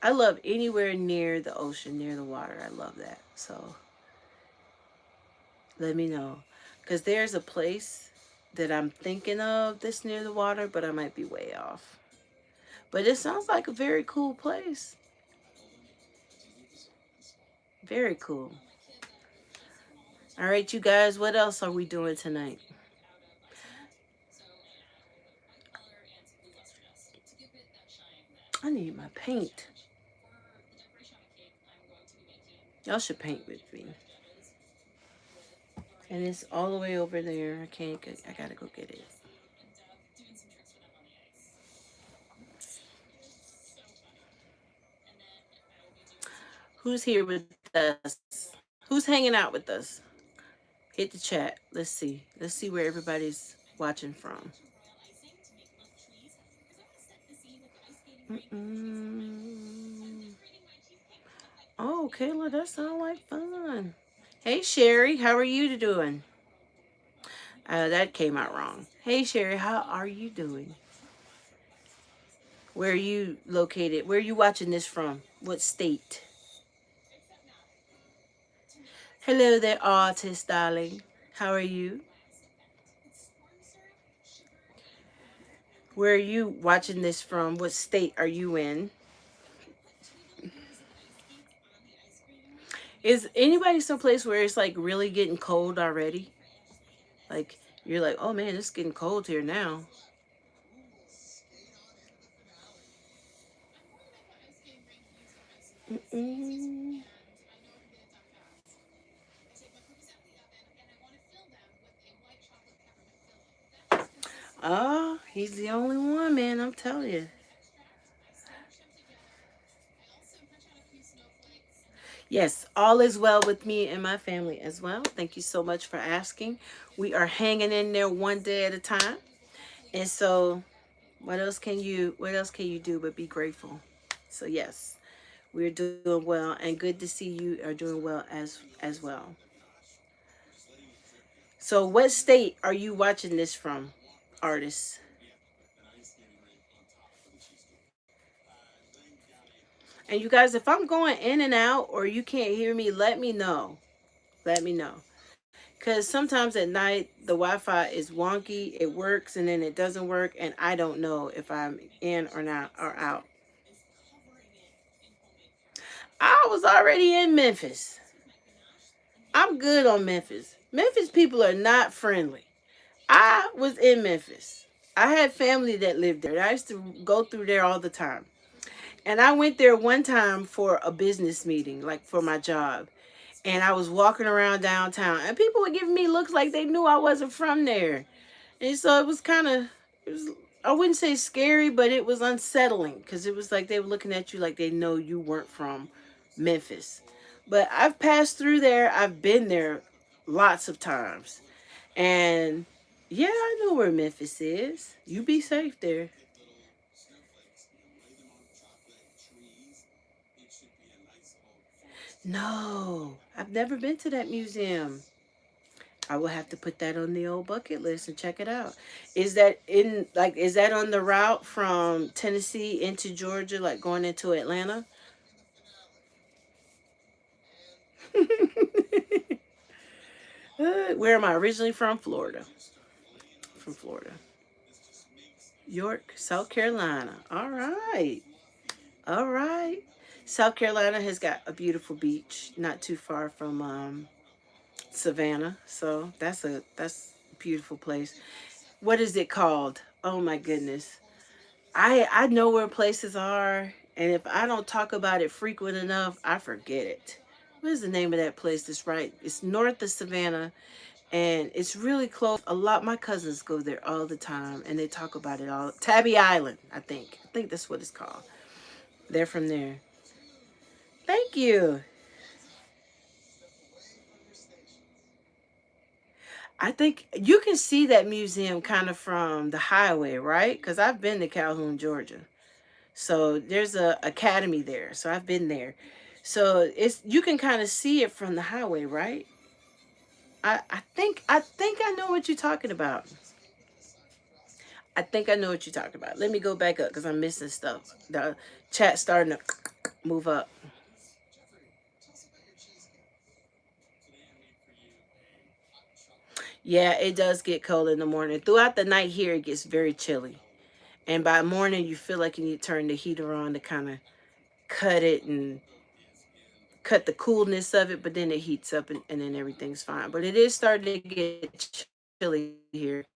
A: I love anywhere near the ocean, near the water. I love that. So let me know. Because there's a place that I'm thinking of that's near the water, but I might be way off. But it sounds like a very cool place. Very cool. All right, you guys, what else are we doing tonight? I need my paint. Y'all should paint with me. And it's all the way over there. I can't get, I gotta go get it. Who's here with us? Who's hanging out with us? Hit the chat. Let's see. Let's see where everybody's watching from. Mm-mm. Oh, Kayla, that sounds like fun. Hey, Sherry, how are you doing? That came out wrong. Hey, Sherry, how are you doing? Where are you located? Where are you watching this from? What state? Hello there, artist, darling. How are you? Where are you watching this from? What state are you in? Is anybody someplace where it's like really getting cold already? Like you're like, oh man, it's getting cold here now. Mm-mm. Oh, he's the only one, man. I'm telling you. Yes, all is well with me and my family as well. Thank you so much for asking. We are hanging in there one day at a time. And so what else can you do but be grateful? So yes, we're doing well and good to see you are doing well as well. So what state are you watching this from, artists? And you guys, if I'm going in and out or you can't hear me, let me know. Let me know. Because sometimes at night the Wi-Fi is wonky, it works and then it doesn't work, and I don't know if I'm in or not or out. I was already in Memphis. I'm good on Memphis. Memphis people are not friendly. I was in Memphis. I had family that lived there. I used to go through there all the time. And I went there one time for a business meeting, like for my job. And I was walking around downtown, and people were giving me looks like they knew I wasn't from there. And so it was kind of, it was, I wouldn't say scary, but it was unsettling because it was like they were looking at you like they know you weren't from Memphis. But I've passed through there, I've been there lots of times. And yeah, I know where Memphis is. You be safe there. No, I've never been to that museum. I will have to put that on the old bucket list and check it out. Is that on the route from Tennessee into Georgia, like going into Atlanta? Where am I originally from? Florida. From Florida. York, South Carolina. All right. All right. South Carolina has got a beautiful beach, not too far from Savannah. So that's a beautiful place. What is it called? Oh my goodness. I know where places are, and if I don't talk about it frequent enough, I forget it. What is the name of that place that's right? It's north of Savannah, and it's really close. A lot my cousins go there all the time, and they talk about it all. Tabby Island, I think. I think that's what it's called. They're from there. Thank you. I think you can see that museum kind of from the highway, right? Because I've been to Calhoun, Georgia. So there's a academy there. So I've been there. So it's you can kind of see it from the highway, right? I think I know what you're talking about. I think I know what you're talking about. Let me go back up because I'm missing stuff. The chat starting to move up. Yeah, it does get cold in the morning. Throughout the night here, it gets very chilly. And by morning, you feel like you need to turn the heater on to kind of cut it and cut the coolness of it, but then it heats up and then everything's fine. But it is starting to get chilly here.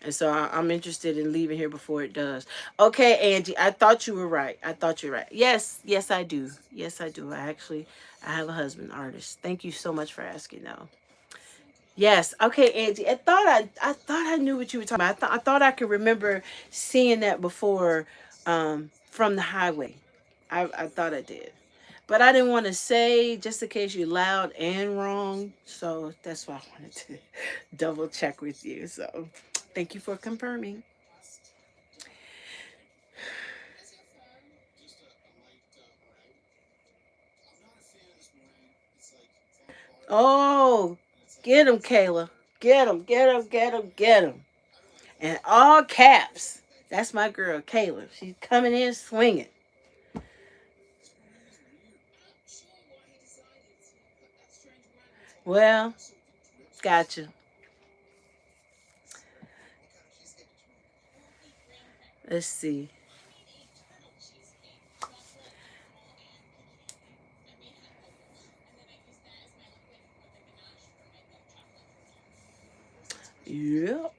A: And so I'm interested in leaving here before it does. Okay, Angie, I thought you were right. I thought you're right. Yes, yes, I do. Yes, I do. I have a husband, artist. Thank you so much for asking, though. Yes. Okay, Angie. I thought I knew what you were talking about. I thought I could remember seeing that before from the highway. I thought I did. But I didn't want to say just in case you're loud and wrong. So that's why I wanted to double check with you. So thank you for confirming. Oh, get him, Kayla. Get him, get him, get him, get him. And all caps. That's my girl, Kayla. She's coming in swinging. Well, gotcha. Let's see. Yep.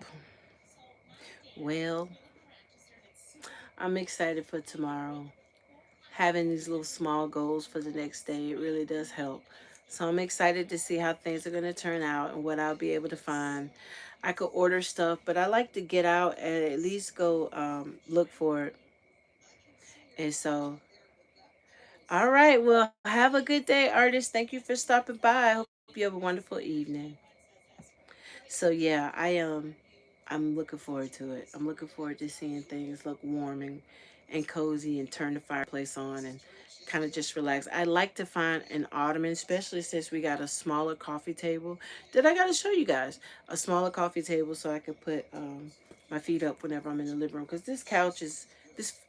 A: Well, I'm excited for tomorrow. Having these little small goals for the next day, it really does help. So I'm excited to see how things are going to turn out and what I'll be able to find. I could order stuff, but I like to get out and at least go look for it. And so All right. Well, have a good day, artist. Thank you for stopping by. I hope you have a wonderful evening. So yeah, I'm looking forward to it. I'm looking forward to seeing things look warming and cozy and turn the fireplace on and kind of just relax. I like to find an ottoman, especially since we got a smaller coffee table that I got to show you guys. A smaller coffee table so I could put my feet up whenever I'm in the living room. Because this couch is, this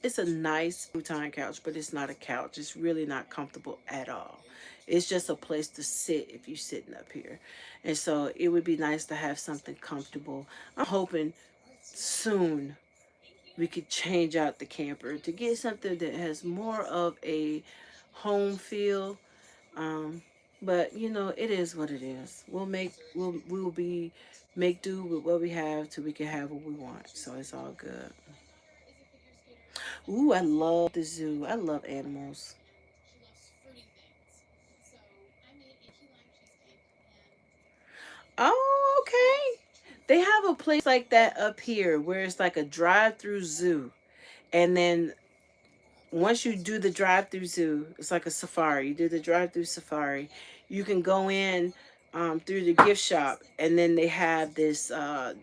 A: it's a nice futon couch, but it's not a couch. It's really not comfortable at all. It's just a place to sit if you're sitting up here. And so it would be nice to have something comfortable. I'm hoping soon we could change out the camper to get something that has more of a home feel. Um, but you know, it is what it is. We'll be make do with what we have till we can have what we want. So it's all good. Ooh, I love the zoo. I love animals. Oh, okay. They have a place like that up here where it's like a drive-through zoo. And then once you do the drive-through zoo, it's like a safari. You do the drive-through safari. You can go in through the gift shop, and then they have this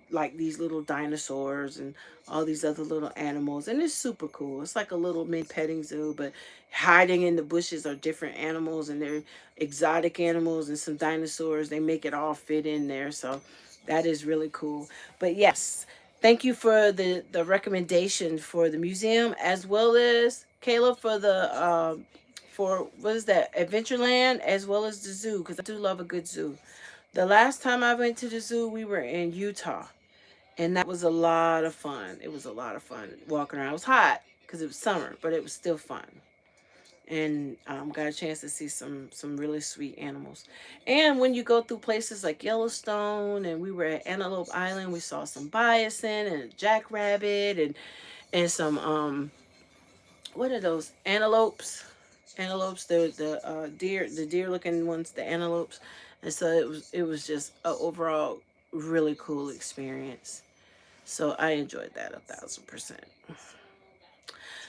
A: like these little dinosaurs and all these other little animals, and it's super cool. It's like a little mini petting zoo, but hiding in the bushes are different animals, and they're exotic animals and some dinosaurs. They make it all fit in there, so that is really cool. But yes, thank you for the recommendation for the museum, as well as Kayla for the for what is that, Adventureland, as well as the zoo, because I do love a good zoo. The last time I went to the zoo, we were in Utah, and that was a lot of fun. It was a lot of fun walking around. It was hot because it was summer, but it was still fun, and got a chance to see some really sweet animals. And when you go through places like Yellowstone, and we were at Antelope Island, we saw some bison and a jackrabbit and some what are those, antelopes, the deer, the deer looking ones, the antelopes. And so it was just a overall really cool experience. So I enjoyed that 1,000%.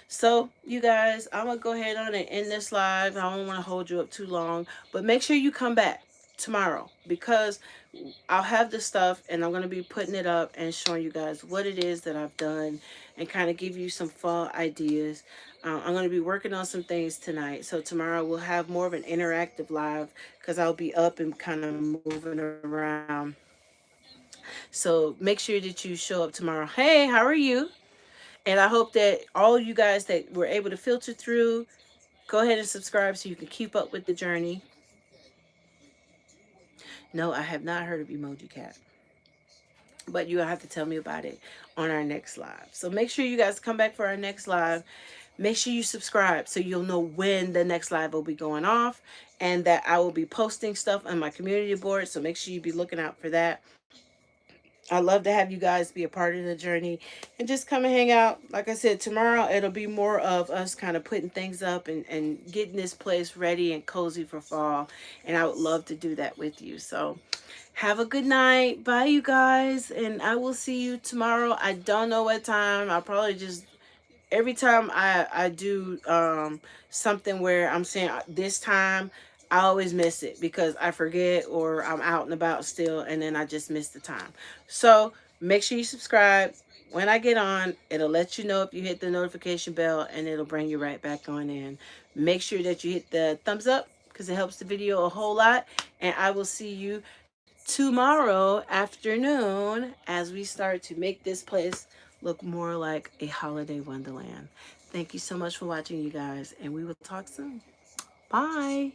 A: So, you guys, I'm gonna go ahead on and end this live. I don't want to hold you up too long, but make sure you come back tomorrow because I'll have the stuff and I'm gonna be putting it up and showing you guys what it is that I've done and kind of give you some fall ideas. I'm gonna be working on some things tonight, so tomorrow we'll have more of an interactive live because I'll be up and kind of moving around. So make sure that you show up tomorrow. Hey, how are you? And I hope that all you guys that were able to filter through, go ahead and subscribe so you can keep up with the journey. No, I have not heard of Emoji Cat, but you'll have to tell me about it on our next live. So make sure you guys come back for our next live. Make sure you subscribe so you'll know when the next live will be going off and that I will be posting stuff on my community board. So make sure you be looking out for that. I love to have you guys be a part of the journey and just come and hang out. Like I said, tomorrow it'll be more of us kind of putting things up and getting this place ready and cozy for fall. And I would love to do that with you. So have a good night. Bye, you guys. And I will see you tomorrow. I don't know what time. I'll probably just every time I do something where I'm saying this time, I always miss it because I forget or I'm out and about still, and then I just miss the time. So make sure you subscribe. When I get on, it'll let you know if you hit the notification bell, and it'll bring you right back on in. Make sure that you hit the thumbs up because it helps the video a whole lot. And I will see you tomorrow afternoon as we start to make this place look more like a holiday wonderland. Thank you so much for watching, you guys, and we will talk soon. Bye.